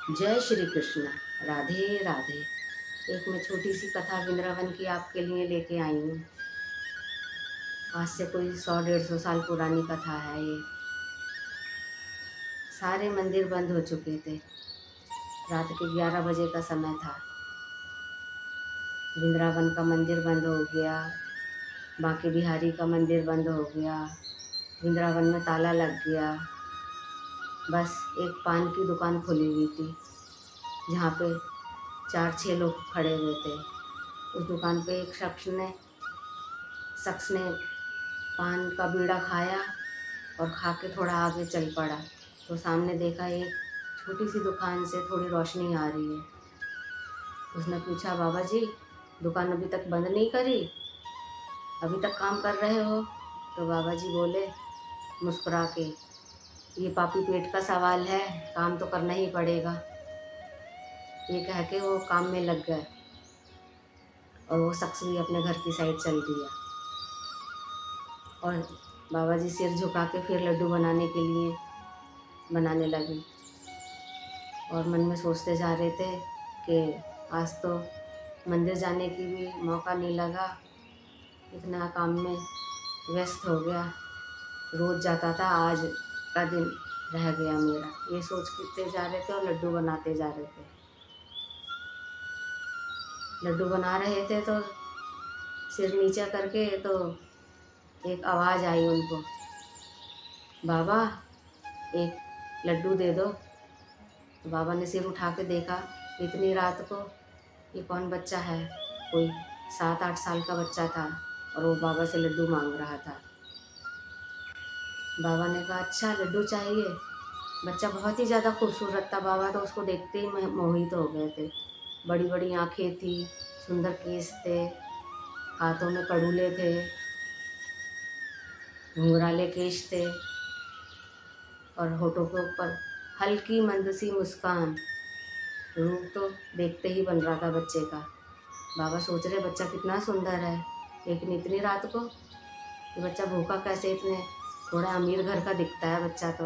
जय श्री कृष्ण। राधे राधे। एक मैं छोटी सी कथा वृंदावन की आपके लिए लेके आई हूँ। आज से कोई 100-150 साल पुरानी कथा है ये। सारे मंदिर बंद हो चुके थे। रात के 11 बजे का समय था। वृंदावन का मंदिर बंद हो गया, बांके बिहारी का मंदिर बंद हो गया, वृंदावन में ताला लग गया। बस एक पान की दुकान खुली हुई थी जहाँ पे 4-6 लोग खड़े हुए थे। उस दुकान पे एक शख्स ने पान का बीड़ा खाया और खा के थोड़ा आगे चल पड़ा तो सामने देखा एक छोटी सी दुकान से थोड़ी रोशनी आ रही है। उसने पूछा, बाबा जी दुकान अभी तक बंद नहीं करी, अभी तक काम कर रहे हो? तो बाबा जी बोले मुस्कुरा के, ये पापी पेट का सवाल है, काम तो करना ही पड़ेगा। ये कह के वो काम में लग गए और वो शख्स भी अपने घर की साइड चल दिया। और बाबा जी सिर झुका के फिर लड्डू बनाने के लिए बनाने लगे और मन में सोचते जा रहे थे कि आज तो मंदिर जाने की भी मौका नहीं लगा, इतना काम में व्यस्त हो गया। रोज़ जाता था, आज का दिन रह गया मेरा। ये सोचते जा रहे थे और लड्डू बनाते जा रहे थे। लड्डू बना रहे थे तो सिर नीचे करके तो एक आवाज़ आई उनको, बाबा एक लड्डू दे दो। तो बाबा ने सिर उठा के देखा, इतनी रात को ये कौन बच्चा है? कोई 7-8 साल का बच्चा था और वो बाबा से लड्डू मांग रहा था। बाबा ने कहा, अच्छा लड्डू चाहिए? बच्चा बहुत ही ज़्यादा खूबसूरत था। बाबा तो उसको देखते ही मोहित हो गए थे। बड़ी बड़ी आँखें थी, सुंदर केस थे, हाथों में कड़ूले थे, घुंघराले केश थे और होठों के ऊपर हल्की मंद सी मुस्कान। रूप तो देखते ही बन रहा था बच्चे का। बाबा सोच रहे बच्चा कितना सुंदर है, लेकिन इतनी रात को ये बच्चा भूखा कैसे? इतने थोड़ा अमीर घर का दिखता है बच्चा तो।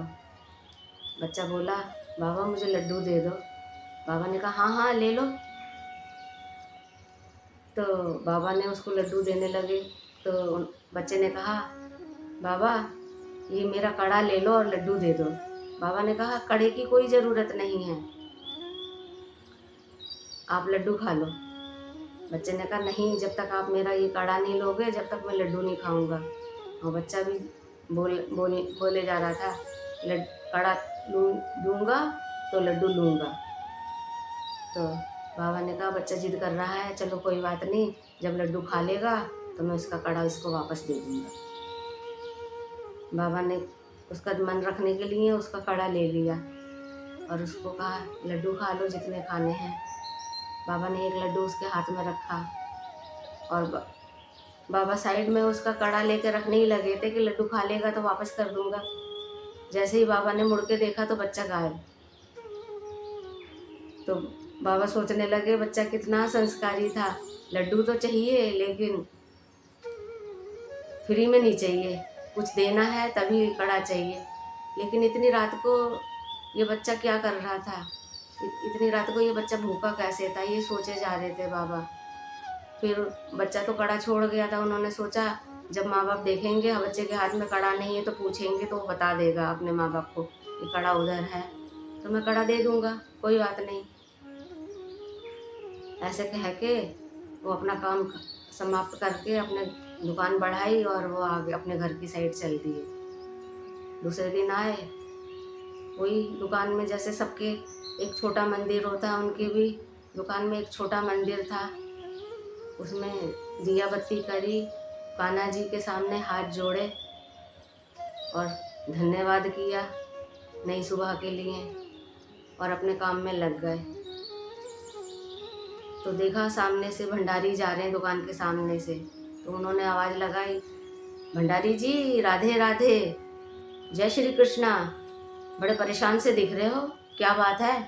बच्चा बोला, बाबा मुझे लड्डू दे दो। बाबा ने कहा, हाँ हाँ ले लो। तो बाबा ने उसको लड्डू देने लगे तो बच्चे ने कहा, बाबा ये मेरा कड़ा ले लो और लड्डू दे दो। बाबा ने कहा, कड़े की कोई ज़रूरत नहीं है, आप लड्डू खा लो। बच्चे ने कहा, नहीं, जब तक आप मेरा ये कड़ा नहीं लोगे जब तक मैं लड्डू नहीं खाऊंगा। और बच्चा भी बोले जा रहा था, कड़ा दूंगा तो लड्डू लूँगा। तो बाबा ने कहा, बच्चा जिद कर रहा है, चलो कोई बात नहीं, जब लड्डू खा लेगा तो मैं उसका कड़ा इसको वापस दे दूँगा। बाबा ने उसका मन रखने के लिए उसका कड़ा ले लिया और उसको कहा, लड्डू खा लो जितने खाने हैं। बाबा ने एक लड्डू उसके हाथ में रखा और बाबा साइड में उसका कड़ा लेके रखने ही लगे थे कि लड्डू खा लेगा तो वापस कर दूंगा। जैसे ही बाबा ने मुड़ के देखा तो बच्चा गायब। तो बाबा सोचने लगे बच्चा कितना संस्कारी था, लड्डू तो चाहिए लेकिन फ्री में नहीं चाहिए, कुछ देना है तभी कड़ा चाहिए। लेकिन इतनी रात को ये बच्चा क्या कर रहा था? इतनी रात को ये बच्चा भूखा कैसे था? ये सोचे जा रहे थे बाबा। फिर बच्चा तो कड़ा छोड़ गया था। उन्होंने सोचा जब माँ बाप देखेंगे बच्चे के हाथ में कड़ा नहीं है तो पूछेंगे तो वो बता देगा अपने माँ बाप को कि कड़ा उधर है, तो मैं कड़ा दे दूँगा, कोई बात नहीं। ऐसे कह के वो अपना काम समाप्त करके अपने दुकान बढ़ाई और वो आगे अपने घर की साइड चल दिए। दूसरे दिन आए, वही दुकान में जैसे सबके एक छोटा मंदिर होता है, उनके भी दुकान में एक छोटा मंदिर था। उसमें दिया बत्ती करी, कान्हा जी के सामने हाथ जोड़े और धन्यवाद किया नई सुबह के लिए और अपने काम में लग गए। तो देखा सामने से भंडारी जा रहे हैं दुकान के सामने से, तो उन्होंने आवाज़ लगाई, भंडारी जी राधे राधे, जय श्री कृष्णा, बड़े परेशान से दिख रहे हो, क्या बात है?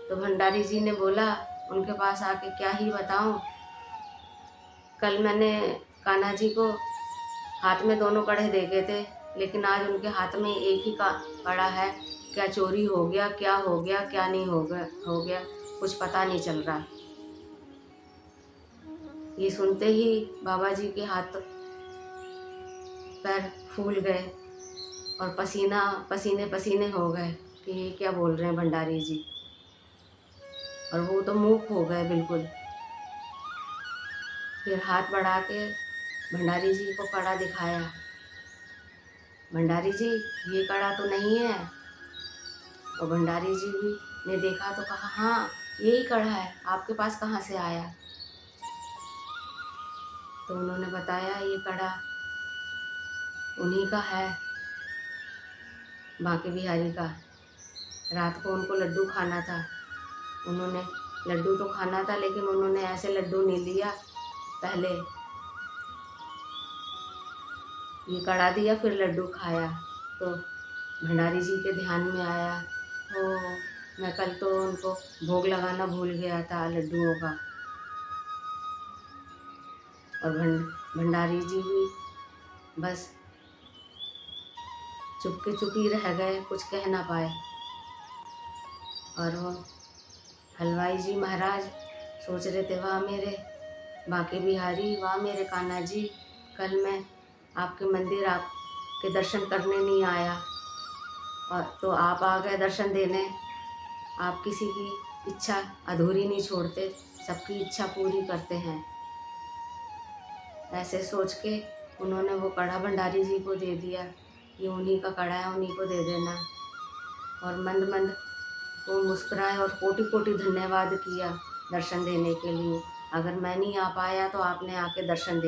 तो भंडारी जी ने बोला उनके पास आके, क्या ही बताऊं, कल मैंने कान्हा जी को हाथ में दोनों कड़े देखे थे, लेकिन आज उनके हाथ में एक ही का कड़ा है क्या चोरी हो गया, क्या नहीं हो गया, कुछ पता नहीं चल रहा। ये सुनते ही बाबा जी के हाथ पैर फूल गए और पसीने पसीने हो गए कि ये क्या बोल रहे हैं भंडारी जी। और वो तो मूक हो गए बिल्कुल। फिर हाथ बढ़ा के भंडारी जी को कड़ा दिखाया। भंडारी जी, ये कड़ा तो नहीं है। और भंडारी जी भी ने देखा तो कहा, हाँ यही कड़ा है, आपके पास कहाँ से आया। तो उन्होंने बताया, ये कड़ा उन्हीं का है, बांके बिहारी का। रात को उनको लड्डू खाना था। उन्होंने लड्डू तो खाना था, लेकिन उन्होंने ऐसे लड्डू नहीं लिया। पहले ये कड़ा दिया, फिर लड्डू खाया। तो भंडारी जी के ध्यान में आया, ओ मैं कल तो उनको भोग लगाना भूल गया था लड्डुओं का। और भंडारी जी भी बस चुपके चुप ही रह गए, कुछ कह ना पाए। और वो हलवाई जी महाराज सोच रहे थे, वाह मेरे बांके बिहारी, वाह मेरे कान्हा जी, कल मैं आपके मंदिर आपके दर्शन करने नहीं आया और तो आप आ गए दर्शन देने। आप किसी की इच्छा अधूरी नहीं छोड़ते, सबकी इच्छा पूरी करते हैं। ऐसे सोच के उन्होंने वो कड़ा भंडारी जी को दे दिया, ये उन्हीं का कड़ा है, उन्हीं को दे देना। और मंद मंद वो मुस्कुराए और कोटि कोटि धन्यवाद किया दर्शन देने के लिए। अगर मैं नहीं आ पाया तो आपने आके दर्शन दे